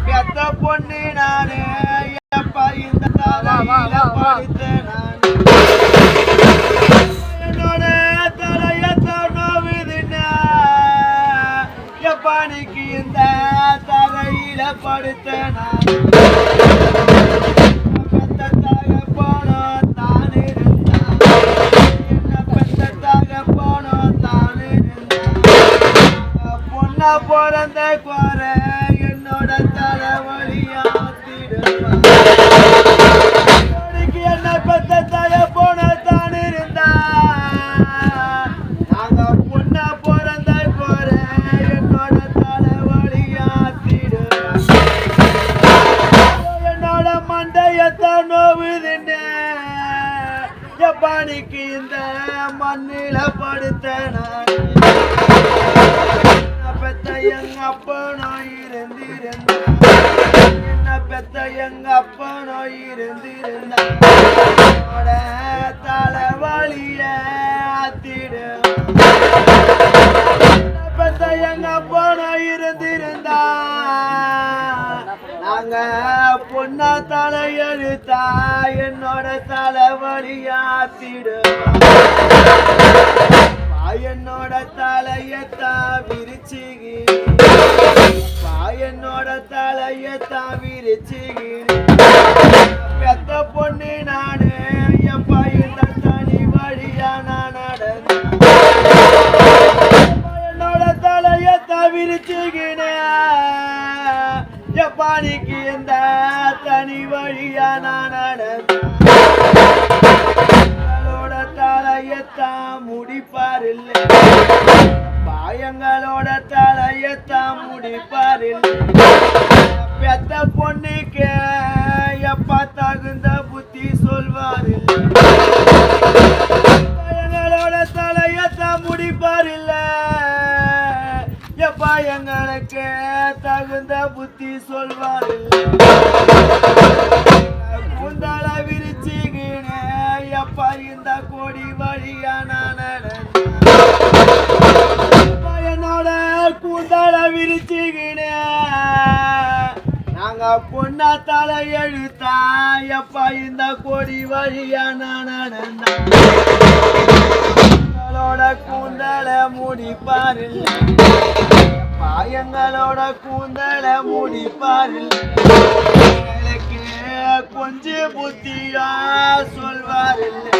பெத்த பொண்ணு நானே எப்ப இந்த தலையில படுத்த நானு என்னோட தலையத்தான் நோவுதுன்னா எப்பனிக்கு இந்த தலையில படுத்த நானு பெத்தத்தாக போனோம் தான் இருந்தா என்ன பெத்தத்தாக போனோம் தான் இருந்தா பொண்ணா பிறந்த குற என்னோட தலைவலியாத்திடுவான் என்ன பெத்த தாய போன தான் இருந்தா நாங்க பொண்ணா பிறந்த குற என்னோட தலைவலியாத்திடுவான் என்னோட மண்டையத்தான் நோவுதுன்னு எப்பானிக்கு இந்த மண்ணில படுத்த நான் பெத்த எங்க அப்பனோ இருந்திருந்தா என்ன பெத்த எங்க அப்பனோ இருந்திருந்தா தலைவலிய ஆத்திடு பெத்த எங்க அப்பனோ இருந்திருந்தா நாங்க பொண்ணா தலையெழுத்தா என்னோட தலைவலிய ஆத்திடு என்னோட தலையத்தா விரிச்சுகி என்னோட தலையத்தா விரிச்சுகி பெத்த பொண்ணு நானு எப்ப இந்த தனி வழியா நான் நடந்த என்னோட தலையத்தா விரிச்சுகின எப்பானிக்கு இந்த தனி வழியா நான் நடந்த தலையத்தான் முடிப்பாரில்லை பாயங்களோட தலையத்தான் முடிப்பாரில்லை பெத்த பொண்ணுக்கு எப்ப தகுந்த புத்தி சொல்வாரில்லை பாயங்களோட தலையத்தான் முடிப்பாரில்லை எப்ப எங்களுக்கு தகுந்த புத்தி சொல்வாரில்லை குந்தள விரிச்சுகின எப்ப இந்த கோடி வழியா நான் என்னோட கூந்தள விரிச்சுகின நாங்க பொண்ணா தலை எழுத்தா எப்ப இந்த கோடி வழியா நான் நடந்தோட கூந்தள முடிப்பாரில்லை பாயங்களோட கூந்தள முடிப்பாரில்லை கொஞ்சம் புத்தியா சொல்வாரில்லை